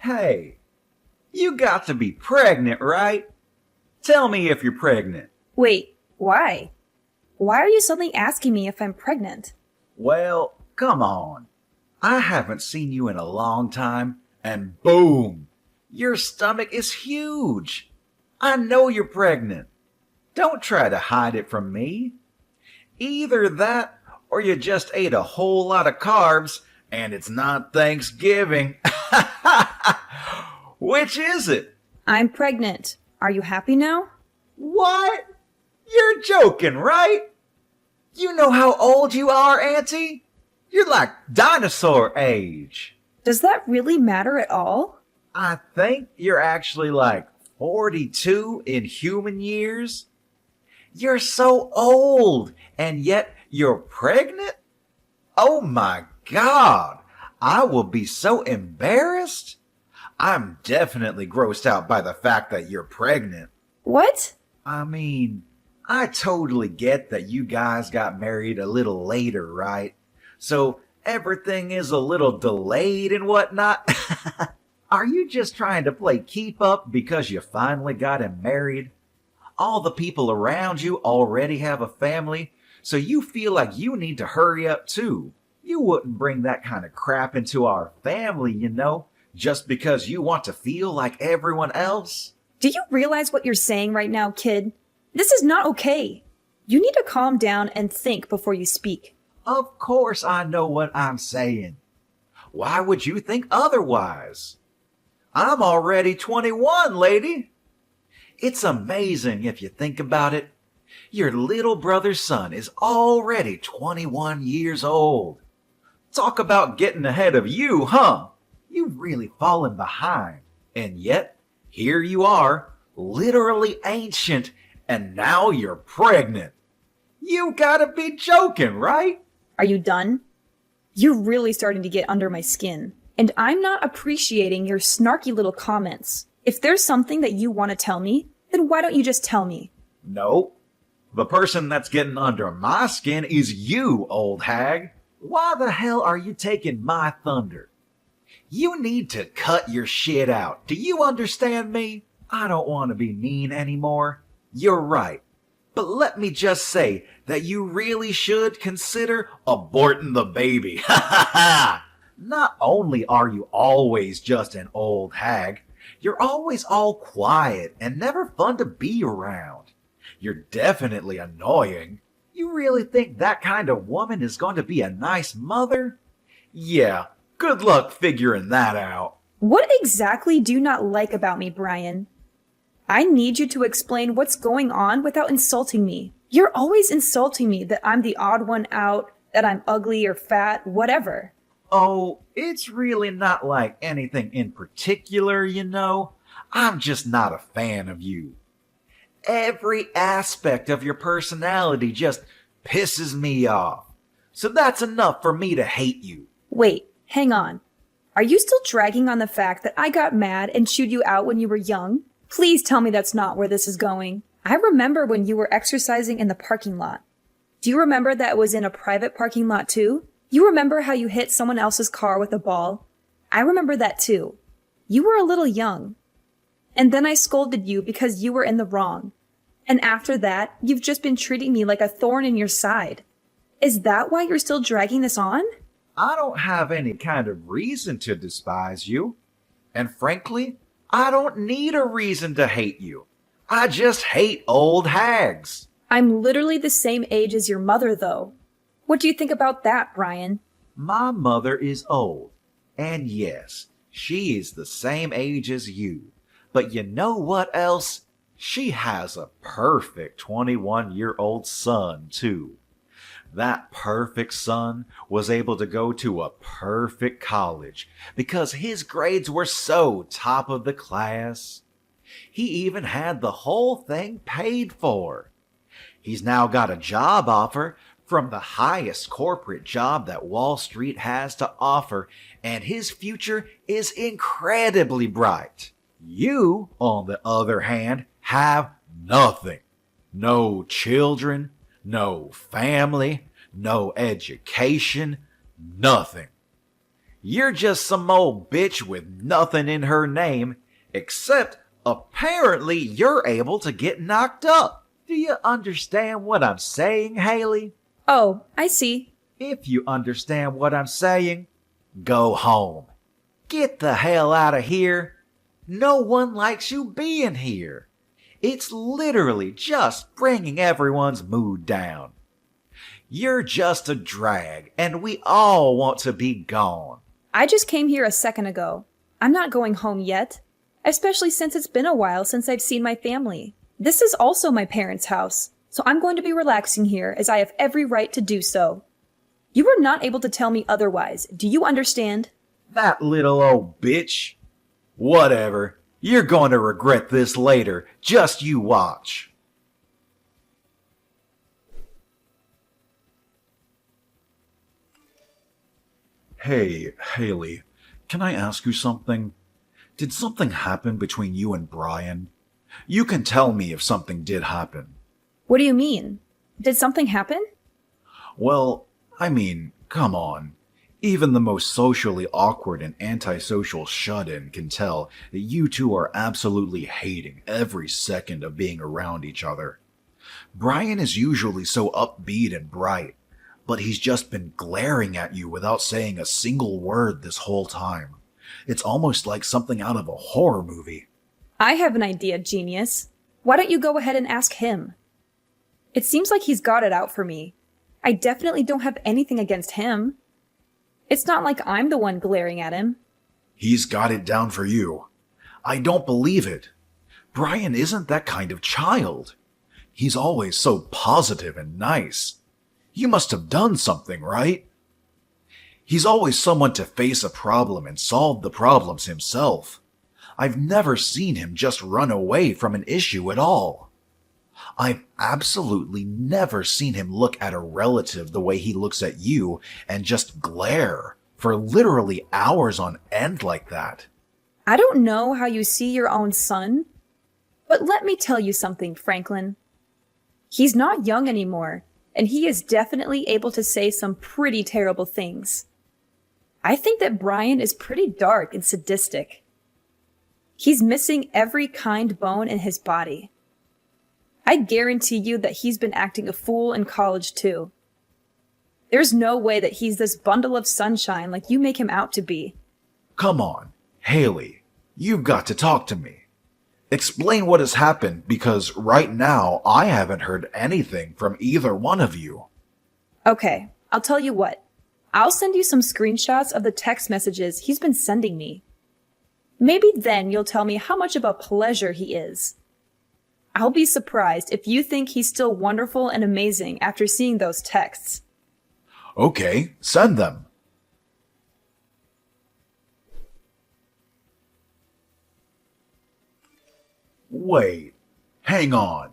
Hey, you got to be pregnant, right? Tell me if you're pregnant. Wait, why? Why are you suddenly asking me if I'm pregnant? Well, come on. I haven't seen you in a long time, and boom! Your stomach is huge. I know you're pregnant. Don't try to hide it from me. Either that, or you just ate a whole lot of carbs, and it's not Thanksgiving. Which is it? I'm pregnant. Are you happy now? What? You're joking, right? You know how old you are, Auntie? You're like dinosaur age. Does that really matter at all? I think you're actually like 42 in human years. You're so old, and yet you're pregnant? Oh my God! I will be so embarrassed. I'm definitely grossed out by the fact that you're pregnant. What? I mean, I totally get that you guys got married a little later, right? So everything is a little delayed and whatnot. Are you just trying to play keep up because you finally got him married? All the people around you already have a family, so you feel like you need to hurry up too. You wouldn't bring that kind of crap into our family, just because you want to feel like everyone else. Do you realize what you're saying right now, kid? This is not okay. You need to calm down and think before you speak. Of course I know what I'm saying. Why would you think otherwise? I'm already 21, lady. It's amazing if you think about it. Your little brother's son is already 21 years old. Talk about getting ahead of you, huh? You've really fallen behind. And yet, here you are, literally ancient, and now you're pregnant. You gotta be joking, right? Are you done? You're really starting to get under my skin, and I'm not appreciating your snarky little comments. If there's something that you want to tell me, then why don't you just tell me? Nope. The person that's getting under my skin is you, old hag. Why the hell are you taking my thunder? You need to cut your shit out. Do you understand me? I don't want to be mean anymore. You're right. But let me just say that you really should consider aborting the baby. Ha ha ha! Not only are you always just an old hag, you're always all quiet and never fun to be around. You're definitely annoying. You really think that kind of woman is going to be a nice mother? Yeah, good luck figuring that out. What exactly do you not like about me, Brian? I need you to explain what's going on without insulting me. You're always insulting me that I'm the odd one out, that I'm ugly or fat, whatever. Oh, it's really not like anything in particular, I'm just not a fan of you. Every aspect of your personality just pisses me off. So that's enough for me to hate you. Wait, hang on. Are you still dragging on the fact that I got mad and chewed you out when you were young? Please tell me that's not where this is going. I remember when you were exercising in the parking lot. Do you remember that it was in a private parking lot too? You remember how you hit someone else's car with a ball? I remember that too. You were a little young. And then I scolded you because you were in the wrong. And after that, you've just been treating me like a thorn in your side. Is that why you're still dragging this on? I don't have any kind of reason to despise you. And frankly, I don't need a reason to hate you. I just hate old hags. I'm literally the same age as your mother, though. What do you think about that, Brian? My mother is old. And yes, she is the same age as you. But you know what else? She has a perfect 21-year-old son, too. That perfect son was able to go to a perfect college because his grades were so top of the class. He even had the whole thing paid for. He's now got a job offer from the highest corporate job that Wall Street has to offer, and his future is incredibly bright. You, on the other hand, have nothing. No children, no family, no education, nothing. You're just some old bitch with nothing in her name, except apparently you're able to get knocked up. Do you understand what I'm saying, Haley? Oh, I see. If you understand what I'm saying, go home. Get the hell out of here. No one likes you being here. It's literally just bringing everyone's mood down. You're just a drag, and we all want to be gone. I just came here a second ago. I'm not going home yet, especially since it's been a while since I've seen my family. This is also my parents' house, so I'm going to be relaxing here as I have every right to do so. You were not able to tell me otherwise. Do you understand? That little old bitch. Whatever. You're going to regret this later. Just you watch. Hey, Haley, can I ask you something? Did something happen between you and Brian? You can tell me if something did happen. What do you mean? Did something happen? Well, I mean, come on. Even the most socially awkward and antisocial shut-in can tell that you two are absolutely hating every second of being around each other. Brian is usually so upbeat and bright, but he's just been glaring at you without saying a single word this whole time. It's almost like something out of a horror movie. I have an idea, genius. Why don't you go ahead and ask him? It seems like he's got it out for me. I definitely don't have anything against him. It's not like I'm the one glaring at him. He's got it down for you. I don't believe it. Brian isn't that kind of child. He's always so positive and nice. You must have done something, right? He's always someone to face a problem and solve the problems himself. I've never seen him just run away from an issue at all. I've absolutely never seen him look at a relative the way he looks at you and just glare for literally hours on end like that. I don't know how you see your own son, but let me tell you something, Franklin. He's not young anymore, and he is definitely able to say some pretty terrible things. I think that Brian is pretty dark and sadistic. He's missing every kind bone in his body. I guarantee you that he's been acting a fool in college too. There's no way that he's this bundle of sunshine like you make him out to be. Come on, Haley, you've got to talk to me. Explain what has happened, because right now I haven't heard anything from either one of you. Okay, I'll tell you what. I'll send you some screenshots of the text messages he's been sending me. Maybe then you'll tell me how much of a pleasure he is. I'll be surprised if you think he's still wonderful and amazing after seeing those texts. Okay, send them. Wait, hang on.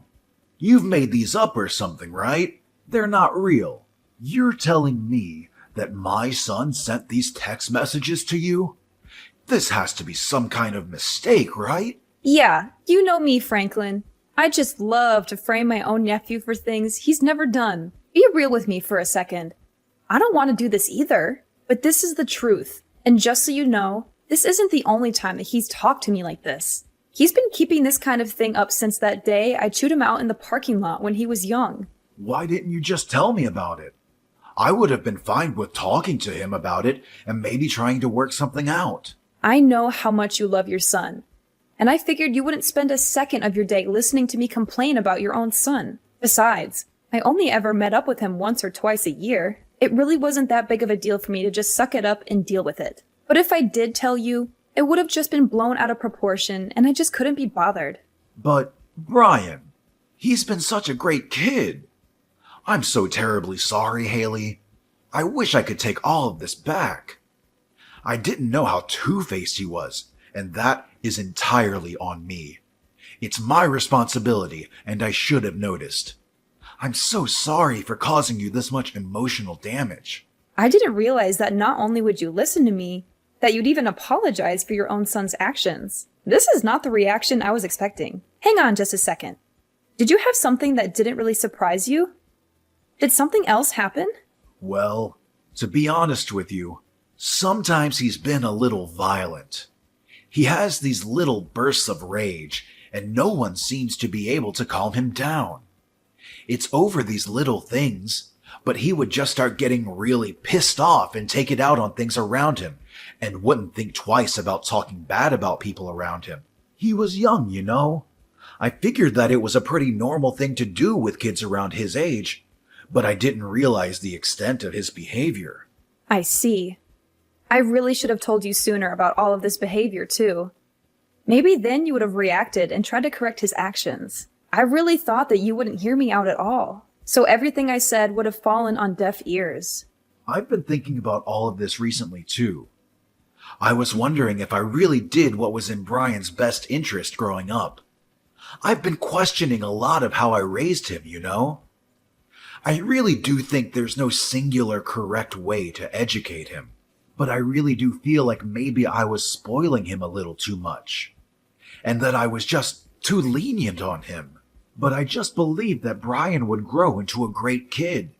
You've made these up or something, right? They're not real. You're telling me that my son sent these text messages to you? This has to be some kind of mistake, right? Yeah, you know me, Franklin. I just love to frame my own nephew for things he's never done. Be real with me for a second. I don't want to do this either, but this is the truth. And just so you know, this isn't the only time that he's talked to me like this. He's been keeping this kind of thing up since that day I chewed him out in the parking lot when he was young. Why didn't you just tell me about it? I would have been fine with talking to him about it and maybe trying to work something out. I know how much you love your son, and I figured you wouldn't spend a second of your day listening to me complain about your own son. Besides, I only ever met up with him once or twice a year. It really wasn't that big of a deal for me to just suck it up and deal with it. But if I did tell you, it would have just been blown out of proportion, and I just couldn't be bothered. But, Brian, he's been such a great kid. I'm so terribly sorry, Haley. I wish I could take all of this back. I didn't know how two-faced he was, and that is entirely on me. It's my responsibility, and I should have noticed. I'm so sorry for causing you this much emotional damage. I didn't realize that not only would you listen to me, that you'd even apologize for your own son's actions. This is not the reaction I was expecting. Hang on just a second. Did you have something that didn't really surprise you? Did something else happen? Well, to be honest with you, Sometimes he's been a little violent. He has these little bursts of rage, and no one seems to be able to calm him down. It's over these little things, but he would just start getting really pissed off and take it out on things around him, and wouldn't think twice about talking bad about people around him. He was young, you know. I figured that it was a pretty normal thing to do with kids around his age, but I didn't realize the extent of his behavior. I see. I really should have told you sooner about all of this behavior, too. Maybe then you would have reacted and tried to correct his actions. I really thought that you wouldn't hear me out at all, so everything I said would have fallen on deaf ears. I've been thinking about all of this recently, too. I was wondering if I really did what was in Brian's best interest growing up. I've been questioning a lot of how I raised him, you know? I really do think there's no singular correct way to educate him, but I really do feel like maybe I was spoiling him a little too much, and that I was just too lenient on him. But I just believed that Brian would grow into a great kid.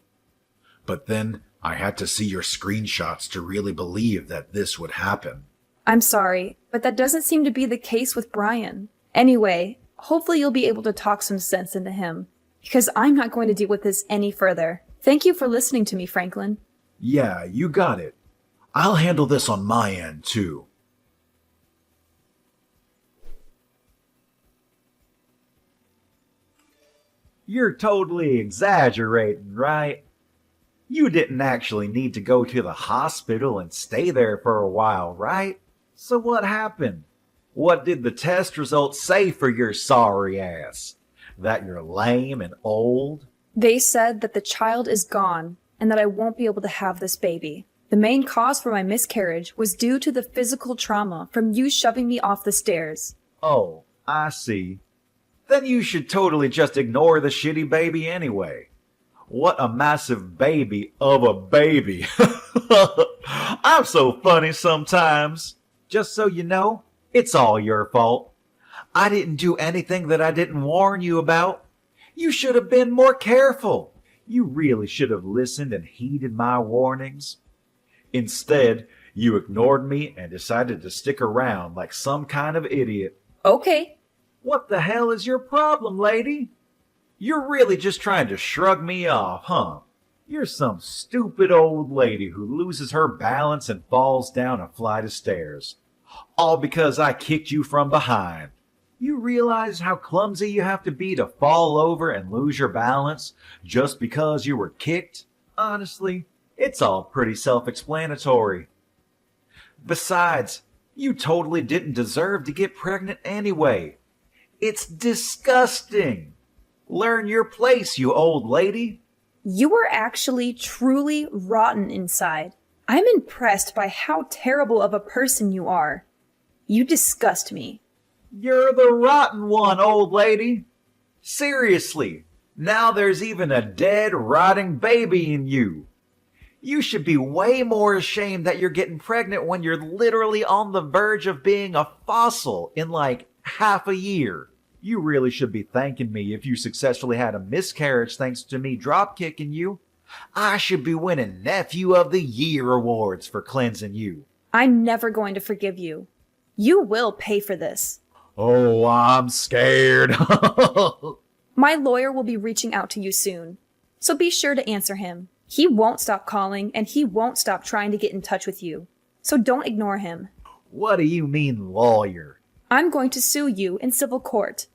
But then I had to see your screenshots to really believe that this would happen. I'm sorry, but that doesn't seem to be the case with Brian. Anyway, hopefully you'll be able to talk some sense into him, because I'm not going to deal with this any further. Thank you for listening to me, Franklin. Yeah, you got it. I'll handle this on my end, too. You're totally exaggerating, right? You didn't actually need to go to the hospital and stay there for a while, right? So what happened? What did the test results say for your sorry ass? That you're lame and old? They said that the child is gone and that I won't be able to have this baby. The main cause for my miscarriage was due to the physical trauma from you shoving me off the stairs. Oh, I see. Then you should totally just ignore the shitty baby anyway. What a massive baby of a baby. I'm so funny sometimes. Just so you know, it's all your fault. I didn't do anything that I didn't warn you about. You should have been more careful. You really should have listened and heeded my warnings. Instead, you ignored me and decided to stick around like some kind of idiot. Okay. What the hell is your problem, lady? You're really just trying to shrug me off, huh? You're some stupid old lady who loses her balance and falls down a flight of stairs. All because I kicked you from behind. You realize how clumsy you have to be to fall over and lose your balance just because you were kicked? Honestly, it's all pretty self-explanatory. Besides, you totally didn't deserve to get pregnant anyway. It's disgusting. Learn your place, you old lady. You were actually truly rotten inside. I'm impressed by how terrible of a person you are. You disgust me. You're the rotten one, old lady. Seriously, now there's even a dead, rotting baby in you. You should be way more ashamed that you're getting pregnant when you're literally on the verge of being a fossil in like half a year. You really should be thanking me if you successfully had a miscarriage thanks to me drop-kicking you. I should be winning Nephew of the Year awards for cleansing you. I'm never going to forgive you. You will pay for this. Oh, I'm scared. My lawyer will be reaching out to you soon, so be sure to answer him. He won't stop calling, and he won't stop trying to get in touch with you, so don't ignore him. What do you mean, lawyer? I'm going to sue you in civil court.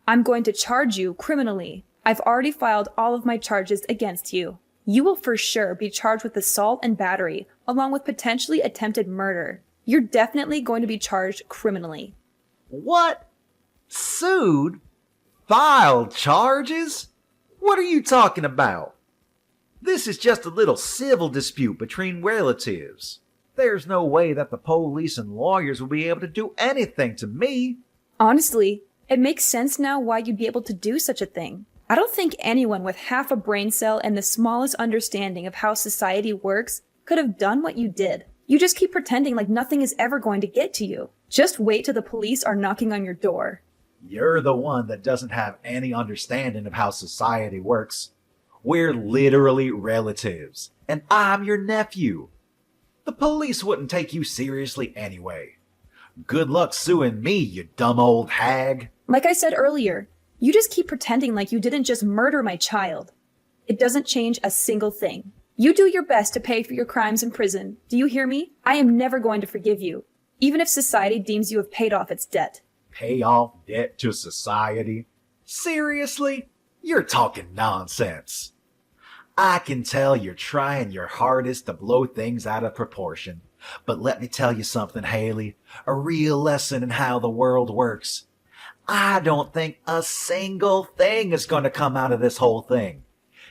I'm going to charge you criminally. I've already filed all of my charges against you. You will for sure be charged with assault and battery, along with potentially attempted murder. You're definitely going to be charged criminally. What? Sued? Filed charges? What are you talking about? This is just a little civil dispute between relatives. There's no way that the police and lawyers will be able to do anything to me. Honestly, it makes sense now why you'd be able to do such a thing. I don't think anyone with half a brain cell and the smallest understanding of how society works could have done what you did. You just keep pretending like nothing is ever going to get to you. Just wait till the police are knocking on your door. You're the one that doesn't have any understanding of how society works. We're literally relatives, and I'm your nephew. The police wouldn't take you seriously anyway. Good luck suing me, you dumb old hag. Like I said earlier, you just keep pretending like you didn't just murder my child. It doesn't change a single thing. You do your best to pay for your crimes in prison. Do you hear me? I am never going to forgive you, even if society deems you have paid off its debt. Pay off debt to society? Seriously? You're talking nonsense. I can tell you're trying your hardest to blow things out of proportion. But let me tell you something, Haley. A real lesson in how the world works. I don't think a single thing is going to come out of this whole thing.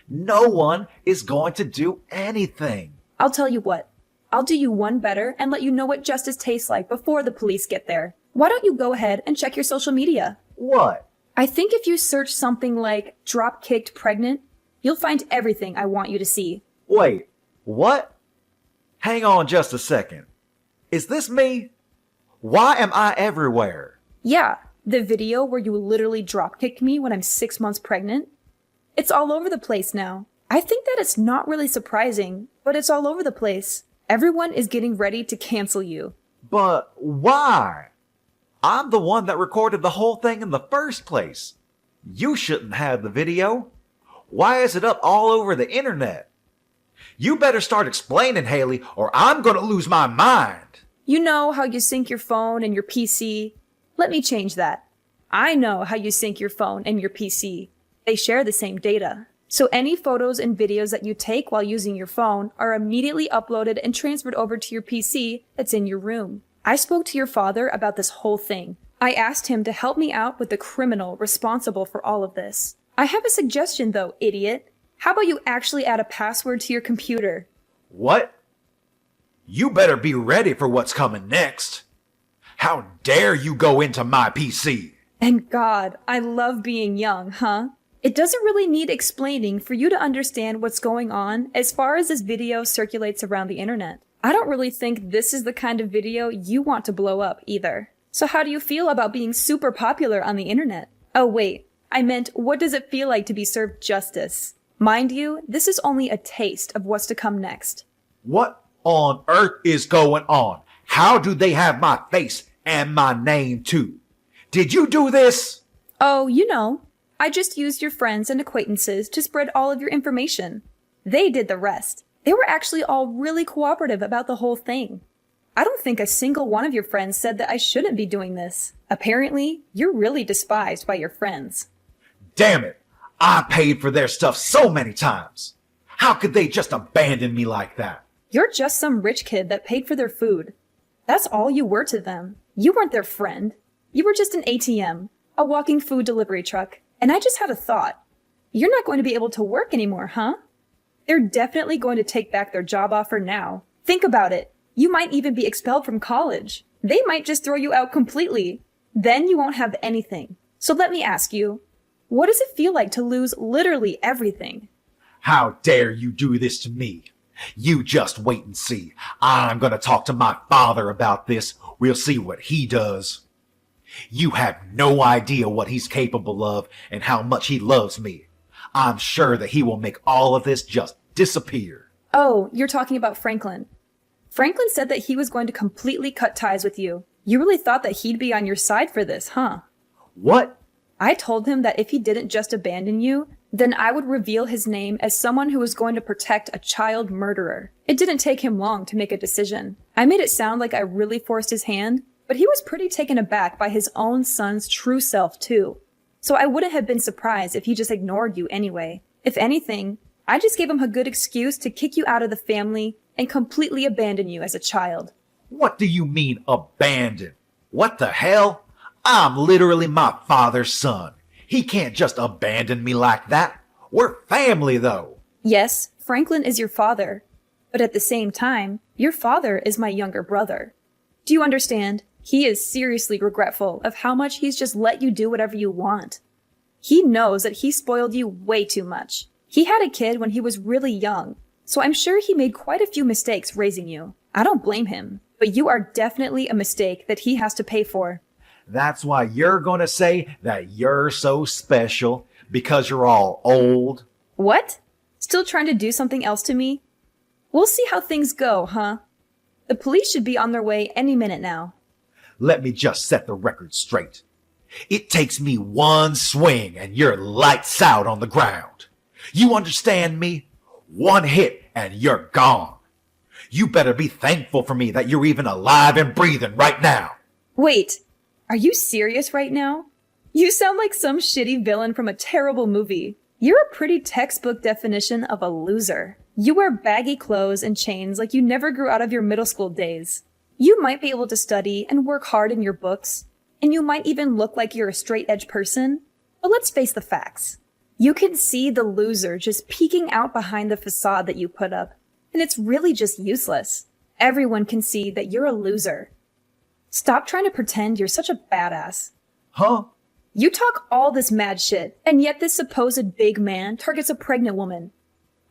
No one is going to do anything. I'll tell you what. I'll do you one better and let you know what justice tastes like before the police get there. Why don't you go ahead and check your social media? What? I think if you search something like drop-kicked pregnant, you'll find everything I want you to see. Wait, what? Hang on just a second. Is this me? Why am I everywhere? Yeah, the video where you literally drop-kicked me when I'm 6 months pregnant. It's all over the place now. I think that it's not really surprising, but it's all over the place. Everyone is getting ready to cancel you. But why? I'm the one that recorded the whole thing in the first place. You shouldn't have the video. Why is it up all over the internet? You better start explaining, Haley, or I'm gonna lose my mind. You know how you sync your phone and your PC? Let me change that. I know how you sync your phone and your PC. They share the same data. So any photos and videos that you take while using your phone are immediately uploaded and transferred over to your PC that's in your room. I spoke to your father about this whole thing. I asked him to help me out with the criminal responsible for all of this. I have a suggestion though, idiot. How about you actually add a password to your computer? What? You better be ready for what's coming next. How dare you go into my PC? And God, I love being young, huh? It doesn't really need explaining for you to understand what's going on as far as this video circulates around the internet. I don't really think this is the kind of video you want to blow up either. So how do you feel about being super popular on the internet? Oh wait, I meant what does it feel like to be served justice? Mind you, this is only a taste of what's to come next. What on earth is going on? How do they have my face and my name too? Did you do this? Oh, you know, I just used your friends and acquaintances to spread all of your information. They did the rest. They were actually all really cooperative about the whole thing. I don't think a single one of your friends said that I shouldn't be doing this. Apparently, you're really despised by your friends. Damn it! I paid for their stuff so many times. How could they just abandon me like that? You're just some rich kid that paid for their food. That's all you were to them. You weren't their friend. You were just an ATM, a walking food delivery truck. And I just had a thought. You're not going to be able to work anymore, huh? They're definitely going to take back their job offer now. Think about it. You might even be expelled from college. They might just throw you out completely. Then you won't have anything. So let me ask you, what does it feel like to lose literally everything? How dare you do this to me? You just wait and see. I'm gonna talk to my father about this. We'll see what he does. You have no idea what he's capable of and how much he loves me. I'm sure that he will make all of this just disappear. Oh, you're talking about Franklin. Franklin said that he was going to completely cut ties with you. You really thought that he'd be on your side for this, huh? What? I told him that if he didn't just abandon you, then I would reveal his name as someone who was going to protect a child murderer. It didn't take him long to make a decision. I made it sound like I really forced his hand, but he was pretty taken aback by his own son's true self too. So I wouldn't have been surprised if he just ignored you anyway. If anything, I just gave him a good excuse to kick you out of the family and completely abandon you as a child. What do you mean abandon? What the hell? I'm literally my father's son. He can't just abandon me like that. We're family though. Yes, Franklin is your father, but at the same time, your father is my younger brother. Do you understand? He is seriously regretful of how much he's just let you do whatever you want. He knows that he spoiled you way too much. He had a kid when he was really young, so I'm sure he made quite a few mistakes raising you. I don't blame him, but you are definitely a mistake that he has to pay for. That's why you're gonna say that you're so special because you're all old. What? Still trying to do something else to me? We'll see how things go, huh? The police should be on their way any minute now. Let me just set the record straight. It takes me one swing and you're lights out on the ground. You understand me? One hit and you're gone. You better be thankful for me that you're even alive and breathing right now. Wait, are you serious right now? You sound like some shitty villain from a terrible movie. You're a pretty textbook definition of a loser. You wear baggy clothes and chains like you never grew out of your middle school days. You might be able to study and work hard in your books, and you might even look like you're a straight-edge person, but let's face the facts. You can see the loser just peeking out behind the facade that you put up, and it's really just useless. Everyone can see that you're a loser. Stop trying to pretend you're such a badass. Huh? You talk all this mad shit, and yet this supposed big man targets a pregnant woman.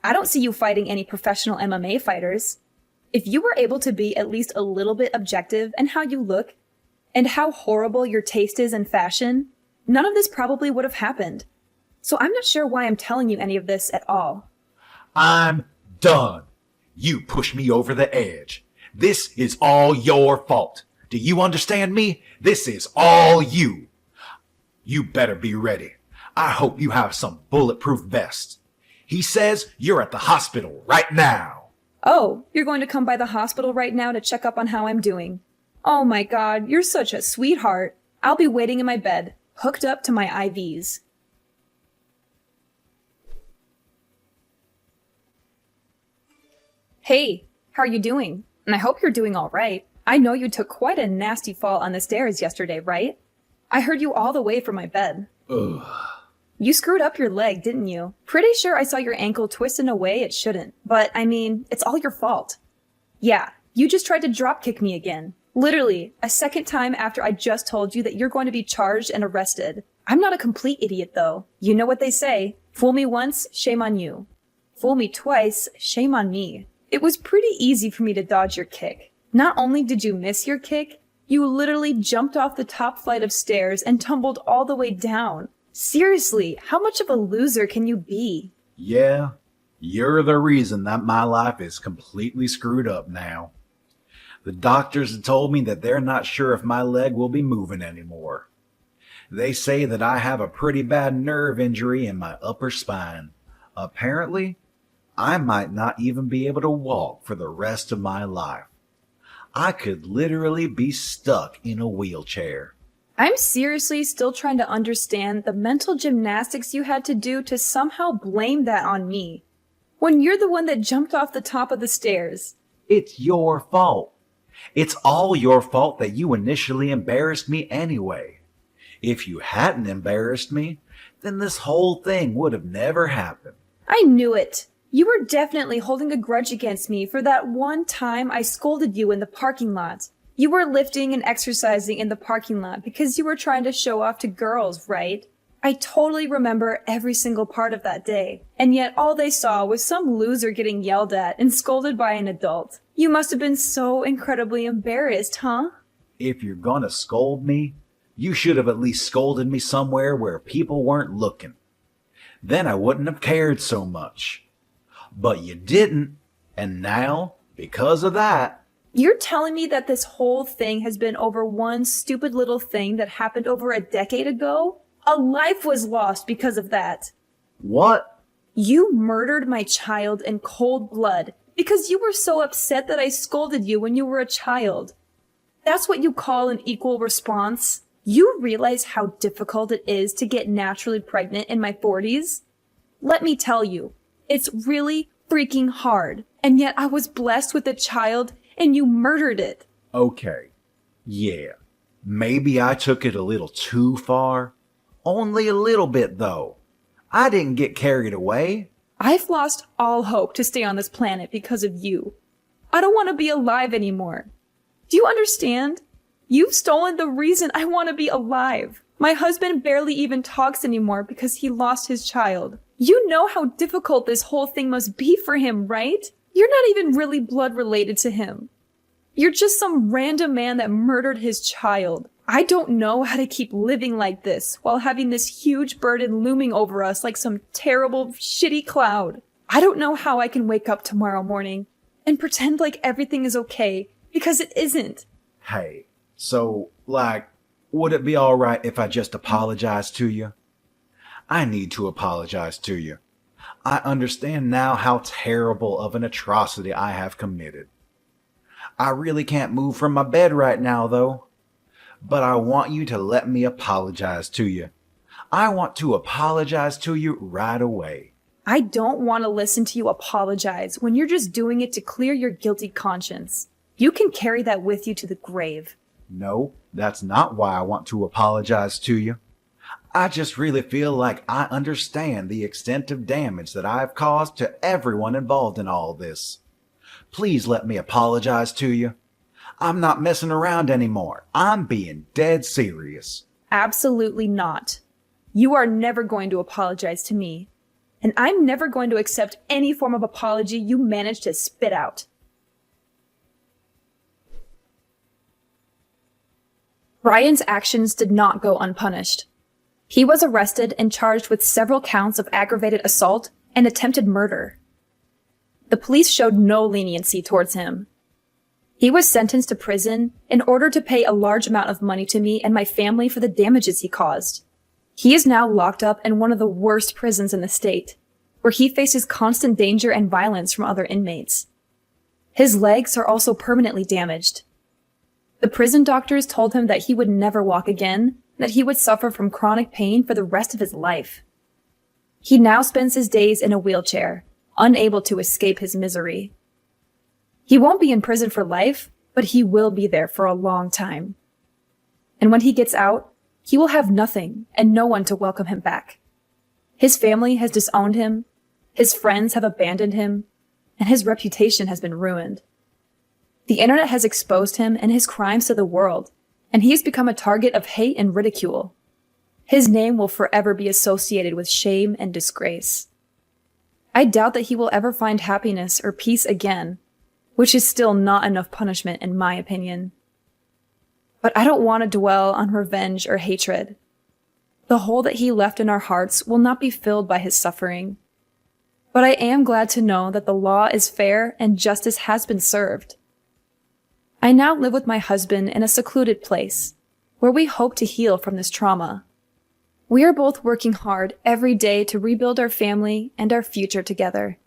I don't see you fighting any professional MMA fighters. If you were able to be at least a little bit objective in how you look, and how horrible your taste is in fashion, none of this probably would have happened. So I'm not sure why I'm telling you any of this at all. I'm done. You pushed me over the edge. This is all your fault. Do you understand me? This is all you. You better be ready. I hope you have some bulletproof vests. He says you're at the hospital right now. Oh, you're going to come by the hospital right now to check up on how I'm doing. Oh my God, you're such a sweetheart. I'll be waiting in my bed, hooked up to my IVs. Hey, how are you doing? And I hope you're doing all right. I know you took quite a nasty fall on the stairs yesterday, right? I heard you all the way from my bed. Ugh. You screwed up your leg, didn't you? Pretty sure I saw your ankle twist in a way it shouldn't. But, I mean, it's all your fault. Yeah, you just tried to dropkick me again. Literally, a second time after I just told you that you're going to be charged and arrested. I'm not a complete idiot, though. You know what they say. Fool me once, shame on you. Fool me twice, shame on me. It was pretty easy for me to dodge your kick. Not only did you miss your kick, you literally jumped off the top flight of stairs and tumbled all the way down. Seriously, how much of a loser can you be? Yeah, you're the reason that my life is completely screwed up now. The doctors have told me that they're not sure if my leg will be moving anymore. They say that I have a pretty bad nerve injury in my upper spine. Apparently, I might not even be able to walk for the rest of my life. I could literally be stuck in a wheelchair. I'm seriously still trying to understand the mental gymnastics you had to do to somehow blame that on me. When you're the one that jumped off the top of the stairs. It's your fault. It's all your fault that you initially embarrassed me anyway. If you hadn't embarrassed me, then this whole thing would have never happened. I knew it. You were definitely holding a grudge against me for that one time I scolded you in the parking lot. You were lifting and exercising in the parking lot because you were trying to show off to girls, right? I totally remember every single part of that day. And yet all they saw was some loser getting yelled at and scolded by an adult. You must have been so incredibly embarrassed, huh? If you're gonna scold me, you should have at least scolded me somewhere where people weren't looking. Then I wouldn't have cared so much. But you didn't, and now, because of that... You're telling me that this whole thing has been over one stupid little thing that happened over a decade ago? A life was lost because of that. What? You murdered my child in cold blood because you were so upset that I scolded you when you were a child. That's what you call an equal response? You realize how difficult it is to get naturally pregnant in my 40s? Let me tell you, it's really freaking hard. And yet I was blessed with a child and you murdered it. Okay. Yeah. Maybe I took it a little too far. Only a little bit, though. I didn't get carried away. I've lost all hope to stay on this planet because of you. I don't want to be alive anymore. Do you understand? You've stolen the reason I want to be alive. My husband barely even talks anymore because he lost his child. You know how difficult this whole thing must be for him, right? You're not even really blood related to him. You're just some random man that murdered his child. I don't know how to keep living like this while having this huge burden looming over us like some terrible, shitty cloud. I don't know how I can wake up tomorrow morning and pretend like everything is okay Because it isn't. Hey, so, would it be alright if I just apologized to you? I need to apologize to you. I understand now how terrible of an atrocity I have committed. I really can't move from my bed right now, though. But I want you to let me apologize to you. I want to apologize to you right away. I don't want to listen to you apologize when you're just doing it to clear your guilty conscience. You can carry that with you to the grave. No, that's not why I want to apologize to you. I just really feel like I understand the extent of damage that I've caused to everyone involved in all this. Please let me apologize to you. I'm not messing around anymore. I'm being dead serious. Absolutely not. You are never going to apologize to me. And I'm never going to accept any form of apology you manage to spit out. Brian's actions did not go unpunished. He was arrested and charged with several counts of aggravated assault and attempted murder. The police showed no leniency towards him. He was sentenced to prison in order to pay a large amount of money to me and my family for the damages he caused. He is now locked up in one of the worst prisons in the state, where he faces constant danger and violence from other inmates. His legs are also permanently damaged. The prison doctors told him that he would never walk again, that he would suffer from chronic pain for the rest of his life. He now spends his days in a wheelchair, unable to escape his misery. He won't be in prison for life, but he will be there for a long time. And when he gets out, he will have nothing and no one to welcome him back. His family has disowned him, his friends have abandoned him, and his reputation has been ruined. The internet has exposed him and his crimes to the world, and he has become a target of hate and ridicule. His name will forever be associated with shame and disgrace. I doubt that he will ever find happiness or peace again, which is still not enough punishment in my opinion. But I don't want to dwell on revenge or hatred. The hole that he left in our hearts will not be filled by his suffering. But I am glad to know that the law is fair and justice has been served. I now live with my husband in a secluded place, where we hope to heal from this trauma. We are both working hard every day to rebuild our family and our future together.